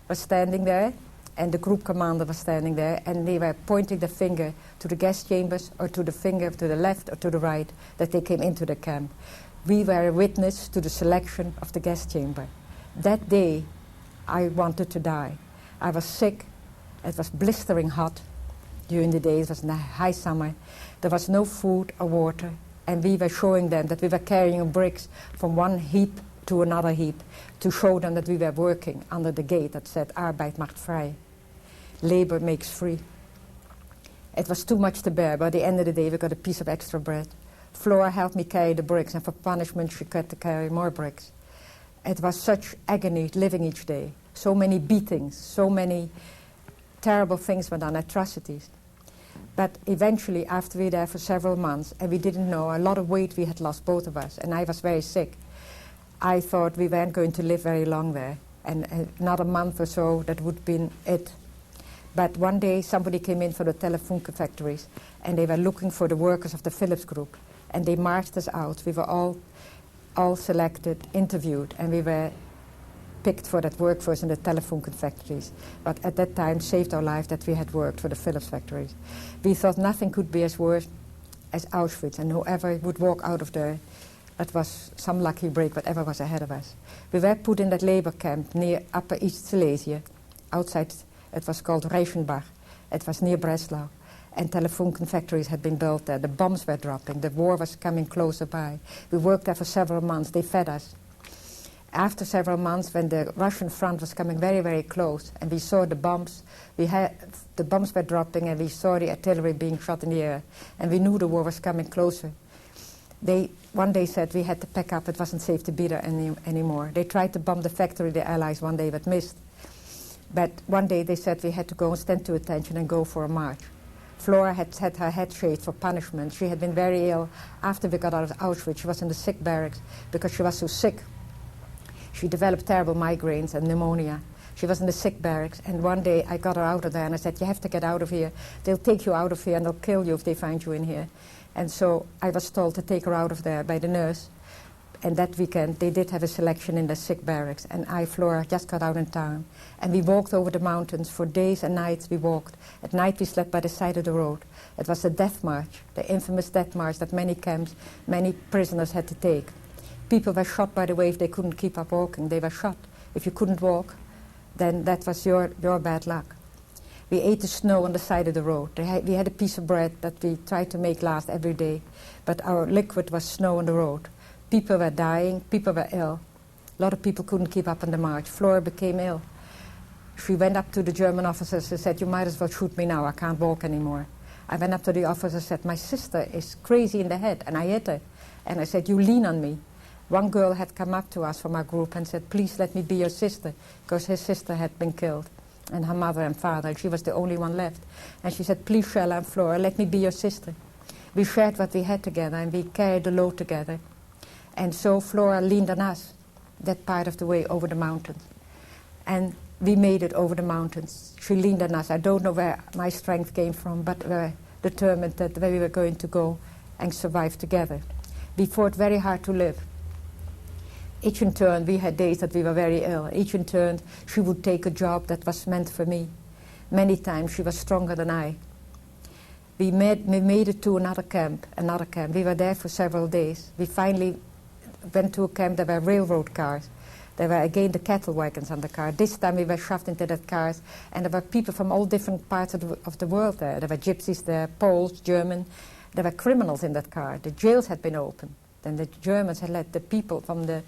was standing there, and the group commander was standing there, and they were pointing the finger to the gas chambers, or to the finger to the left or to the right, that they came into the camp. We were a witness to the selection of the gas chamber. That day, I wanted to die. I was sick. It was blistering hot during the day. It was in the high summer. There was no food or water, and we were showing them that we were carrying bricks from one heap to another heap to show them that we were working under the gate that said Arbeid macht vrij. Labor makes free. It was too much to bear. By the end of the day, we got a piece of extra bread. Flora helped me carry the bricks, and for punishment, she had to carry more bricks. It was such agony living each day. So many beatings, so many terrible things were done, atrocities. But eventually, after we were there for several months, and we didn't know, a lot of weight we had lost, both of us, and I was very sick. I thought we weren't going to live very long there, and another month or so, that would have been it. But one day, somebody came in from the telephone factories, and they were looking for the workers of the Philips group, and they marched us out. We were all selected, interviewed, and we were picked for that workforce in the telephone factories. But at that time, saved our life that we had worked for the Philips factories. We thought nothing could be as worse as Auschwitz, and whoever would walk out of there, that was some lucky break, whatever was ahead of us. We were put in that labor camp near Upper East Silesia, outside, it was called Reichenbach. It was near Breslau. And telephone factories had been built there. The bombs were dropping. The war was coming closer by. We worked there for several months. They fed us. After several months, when the Russian front was coming very, very close, and we saw the bombs, the bombs were dropping, and we saw the artillery being shot in the air, and we knew the war was coming closer. They one day said we had to pack up. It wasn't safe to be there anymore. They tried to bomb the factory, the Allies, one day, but missed. But one day they said we had to go and stand to attention and go for a march. Flora had had her head shaved for punishment. She had been very ill after we got out of Auschwitz. She was in the sick barracks because she was so sick. She developed terrible migraines and pneumonia. She was in the sick barracks, and one day I got her out of there, and I said, you have to get out of here. They'll take you out of here, and they'll kill you if they find you in here. And so I was told to take her out of there by the nurse. And that weekend, they did have a selection in the sick barracks, and I, Flora, just got out in town. And we walked over the mountains for days and nights. We walked. At night, we slept by the side of the road. It was the death march, the infamous death march that many camps, many prisoners had to take. People were shot, by the way, if they couldn't keep up walking. They were shot. If you couldn't walk, then that was your bad luck. We ate the snow on the side of the road. We had a piece of bread that we tried to make last every day, but our liquid was snow on the road. People were dying, people were ill. A lot of people couldn't keep up on the march. Flora became ill. She went up to the German officers and said, you might as well shoot me now, I can't walk anymore. I went up to the officer and said, my sister is crazy in the head, and I hit her. And I said, you lean on me. One girl had come up to us from our group and said, please let me be your sister, because her sister had been killed, and her mother and father, and she was the only one left. And she said, please, Chella and Flora, let me be your sister. We shared what we had together, and we carried the load together. And so Flora leaned on us that part of the way over the mountains. And we made it over the mountains. She leaned on us. I don't know where my strength came from, but we were determined that we were going to go and survive together. We fought very hard to live. Each in turn, we had days that we were very ill. Each in turn, she would take a job that was meant for me. Many times she was stronger than I. We made it to another camp. We were there for several days. We finally went to a camp. There were railroad cars. There were again the cattle wagons on the car. This time we were shoved into that cars, and there were people from all different parts of the world there. There were gypsies there, Poles, German. There were criminals in that car. The jails had been opened. Then the Germans had let the people from the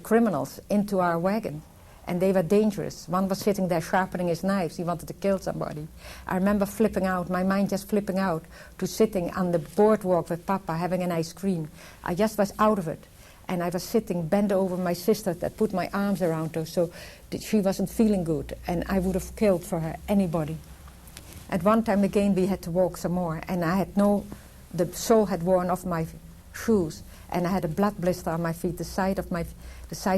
criminals into our wagon. And they were dangerous. One was sitting there sharpening his knives. He wanted to kill somebody. I remember flipping out, my mind just flipping out, to sitting on the boardwalk with Papa having an ice cream. I just was out of it. And I was sitting bent over my sister that put my arms around her so that she wasn't feeling good. And I would have killed for her anybody. At one time again we had to walk some more. And I had the sole had worn off my shoes. And I had a blood blister on my feet, the size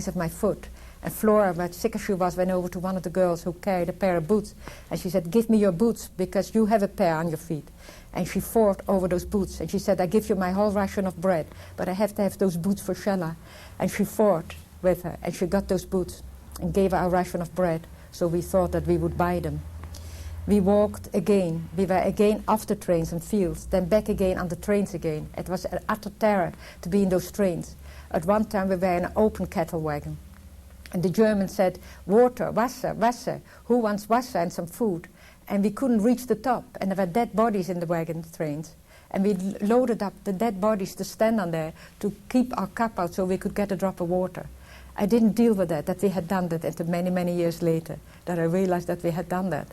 of my foot. And Flora, but sick as she was, went over to one of the girls who carried a pair of boots. And she said, "Give me your boots, because you have a pair on your feet." And she fought over those boots. And she said, "I give you my whole ration of bread, but I have to have those boots for Chella." And she fought with her, and she got those boots and gave her a ration of bread. So we thought that we would buy them. We walked again. We were again off the trains and fields, then back again on the trains again. It was an utter terror to be in those trains. At one time we were in an open cattle wagon. And the Germans said, "Water, Wasser, Wasser. Who wants Wasser and some food?" And we couldn't reach the top. And there were dead bodies in the wagon trains. And we loaded up the dead bodies to stand on there to keep our cup out so we could get a drop of water. I didn't deal with that we had done that until many, many years later, that I realized that we had done that.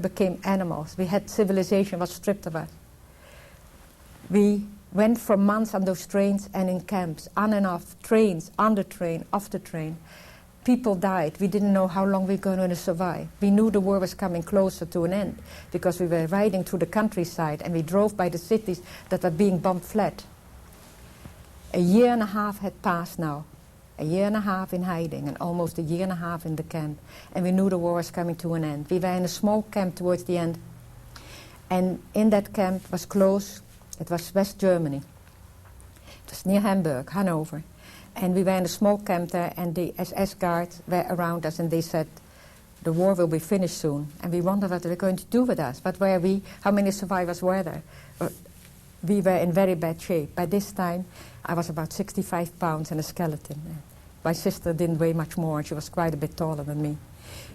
Became animals. We had civilization was stripped of us. We went for months on those trains and in camps, on and off, trains, on the train, off the train. People died. We didn't know how long we were going to survive. We knew the war was coming closer to an end because we were riding through the countryside and we drove by the cities that were being bombed flat. A year and a half had passed now. A year and a half in hiding and almost a year and a half in the camp. And we knew the war was coming to an end. We were in a small camp towards the end. And in that camp was close. It was West Germany. It was near Hamburg, Hanover. And we were in a small camp there, and the SS guards were around us, and they said, "The war will be finished soon." And we wondered what they were going to do with us. But were we? How many survivors were there? We were in very bad shape. By this time, I was about 65 pounds and a skeleton. My sister didn't weigh much more, and she was quite a bit taller than me.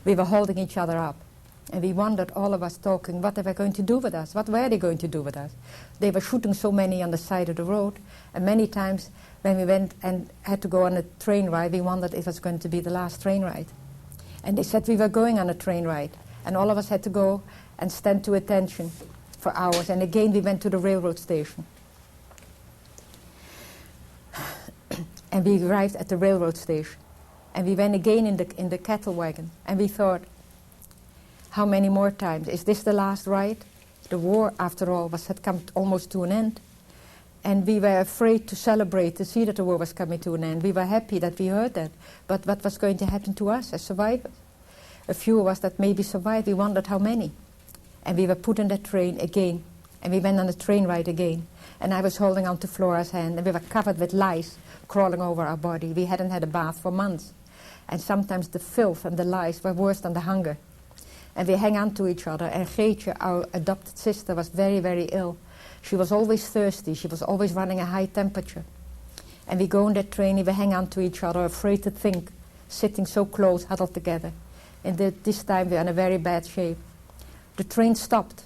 We were holding each other up. And we wondered, all of us talking, what they were going to do with us? What were they going to do with us? They were shooting so many on the side of the road. And many times when we went and had to go on a train ride, we wondered if it was going to be the last train ride. And they said we were going on a train ride. And all of us had to go and stand to attention for hours. And again we went to the railroad station. And we arrived at the railroad station. And we went again in the cattle wagon. And we thought, how many more times? Is this the last ride? The war, after all, had come almost to an end. And we were afraid to celebrate, to see that the war was coming to an end. We were happy that we heard that. But what was going to happen to us as survivors? A few of us that maybe survived, we wondered how many. And we were put in that train again. And we went on the train ride again. And I was holding on to Flora's hand. And we were covered with lice crawling over our body. We hadn't had a bath for months. And sometimes the filth and the lice were worse than the hunger. And we hang on to each other. And Geetje, our adopted sister, was very, very ill. She was always thirsty. She was always running a high temperature. And we go on that train and we hang on to each other, afraid to think, sitting so close, huddled together. And this time we were in a very bad shape. The train stopped.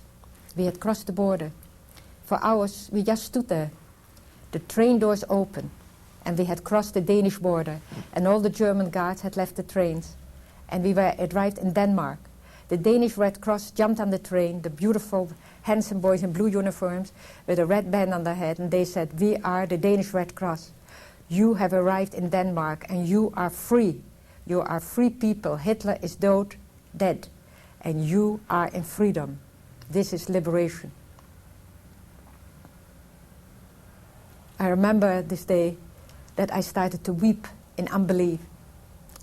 We had crossed the border. For hours we just stood there. The train doors opened. And we had crossed the Danish border. And all the German guards had left the trains. And we arrived in Denmark. The Danish Red Cross jumped on the train, the beautiful, handsome boys in blue uniforms with a red band on their head, and they said, "We are the Danish Red Cross. You have arrived in Denmark, and you are free. You are free people. Hitler is dead, and you are in freedom. This is liberation." I remember this day that I started to weep in unbelief.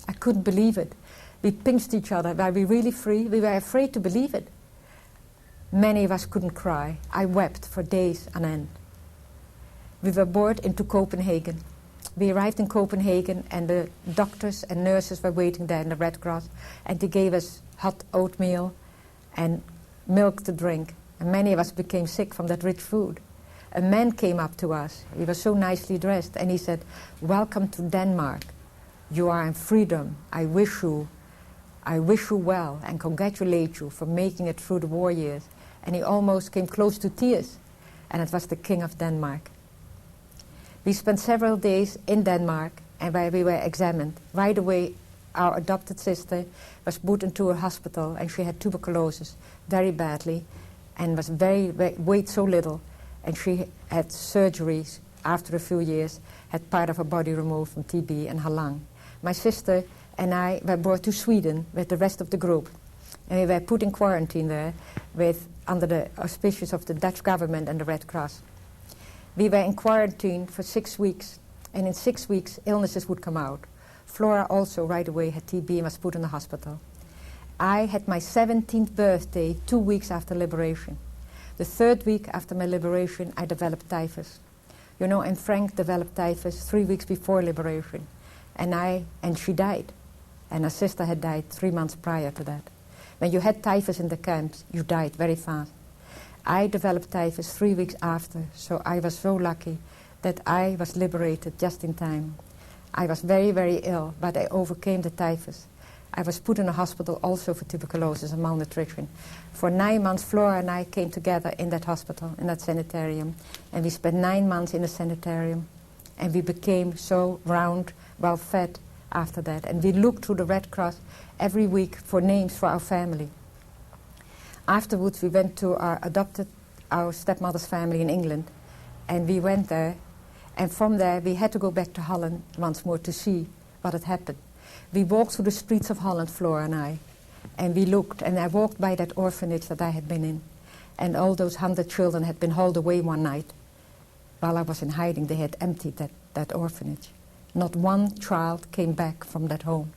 I couldn't believe it. We pinched each other. Were we really free? We were afraid to believe it. Many of us couldn't cry. I wept for days on end. We were brought into Copenhagen. We arrived in Copenhagen, and the doctors and nurses were waiting there in the Red Cross, and they gave us hot oatmeal and milk to drink. And many of us became sick from that rich food. A man came up to us. He was so nicely dressed, and he said, "Welcome to Denmark. You are in freedom. I wish you well and congratulate you for making it through the war years." And he almost came close to tears, and it was the King of Denmark. We spent several days in Denmark, and where we were examined. Right away, our adopted sister was put into a hospital, and she had tuberculosis very badly, and weighed so little, and she had surgeries after a few years, had part of her body removed from TB and her lung. My sister and I were brought to Sweden with the rest of the group, and we were put in quarantine there under the auspices of the Dutch government and the Red Cross. We were in quarantine for 6 weeks, and in 6 weeks illnesses would come out. Flora also right away had TB and was put in the hospital. I had my 17th birthday 2 weeks after liberation. The 3rd week after my liberation, I developed typhus. You know, and Frank developed typhus 3 weeks before liberation, and she died. And her sister had died 3 months prior to that. When you had typhus in the camps, you died very fast. I developed typhus 3 weeks after, so I was so lucky that I was liberated just in time. I was very, very ill, but I overcame the typhus. I was put in a hospital also for tuberculosis and malnutrition. For 9 months, Flora and I came together in that hospital, in that sanitarium, and we spent 9 months in the sanitarium, and we became so round, well fed after that. And we looked through the Red Cross every week for names for our family. Afterwards, we went to our stepmother's family in England, and we went there, and from there we had to go back to Holland once more to see what had happened. We walked through the streets of Holland, Flora and I, and we looked, and I walked by that orphanage that I had been in, and all those 100 children had been hauled away one night. While I was in hiding, they had emptied that orphanage. Not one child came back from that home.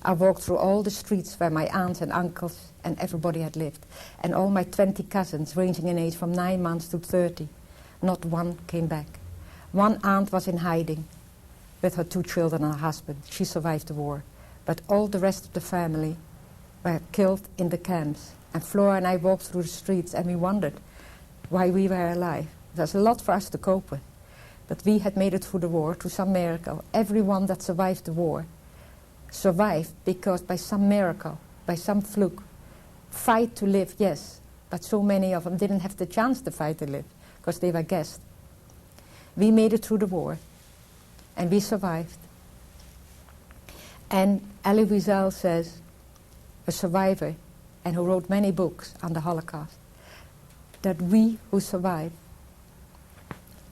I walked through all the streets where my aunts and uncles and everybody had lived, and all my 20 cousins, ranging in age from 9 months to 30. Not one came back. One aunt was in hiding with her 2 children and her husband. She survived the war. But all the rest of the family were killed in the camps. And Flora and I walked through the streets, and we wondered why we were alive. There's a lot for us to cope with. But we had made it through the war, through some miracle. Everyone that survived the war survived because by some miracle, by some fluke. Fight to live, yes, but so many of them didn't have the chance to fight to live because they were guessed. We made it through the war, and we survived. And Elie Wiesel says, a survivor, and who wrote many books on the Holocaust, that we who survive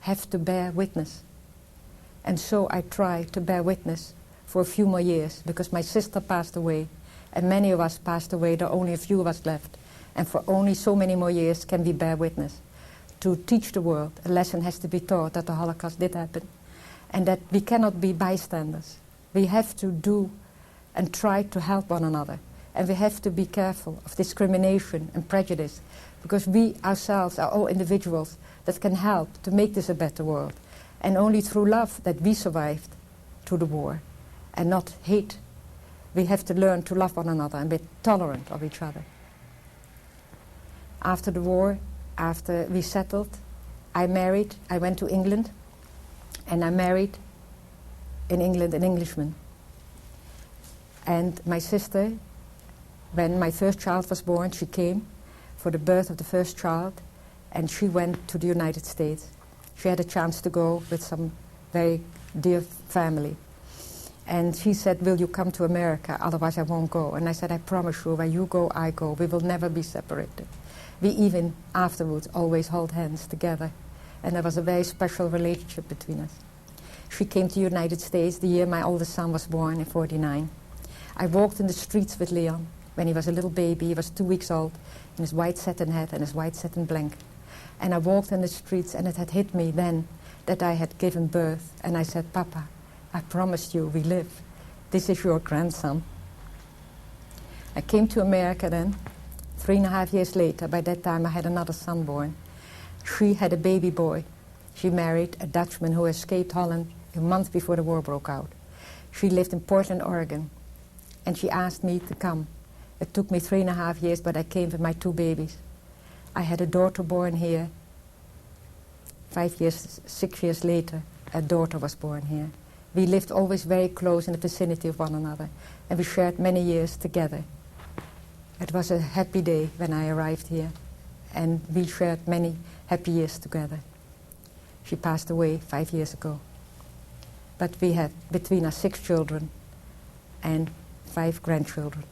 have to bear witness. And so I try to bear witness for a few more years, because my sister passed away, and many of us passed away. There are only a few of us left. And for only so many more years can we bear witness. To teach the world, a lesson has to be taught that the Holocaust did happen, and that we cannot be bystanders. We have to do and try to help one another. And we have to be careful of discrimination and prejudice, because we ourselves are all individuals that can help to make this a better world. And only through love that we survived through the war, and not hate. We have to learn to love one another and be tolerant of each other. After the war, after we settled, I married. I went to England, and I married in England an Englishman. And my sister, when my first child was born, she came for the birth of the first child, and she went to the United States. She had a chance to go with some very dear family. And she said, will you come to America? Otherwise I won't go. And I said, I promise you, where you go, I go. We will never be separated. We even afterwards always hold hands together. And there was a very special relationship between us. She came to the United States the year my oldest son was born in '49. I walked in the streets with Leon when he was a little baby. He was 2 weeks old, in his white satin hat and his white satin blanket. And I walked in the streets, and it had hit me then that I had given birth. And I said, Papa, I promised you we live. This is your grandson. I came to America then, 3.5 years later. By that time I had another son born. She had a baby boy. She married a Dutchman who escaped Holland a month before the war broke out. She lived in Portland, Oregon, and she asked me to come. It took me 3.5 years, but I came with my 2 babies. I had a daughter born here. 6 years later, a daughter was born here. We lived always very close in the vicinity of one another, and we shared many years together. It was a happy day when I arrived here, and we shared many happy years together. She passed away 5 years ago. But we had between us 6 children and 5 grandchildren.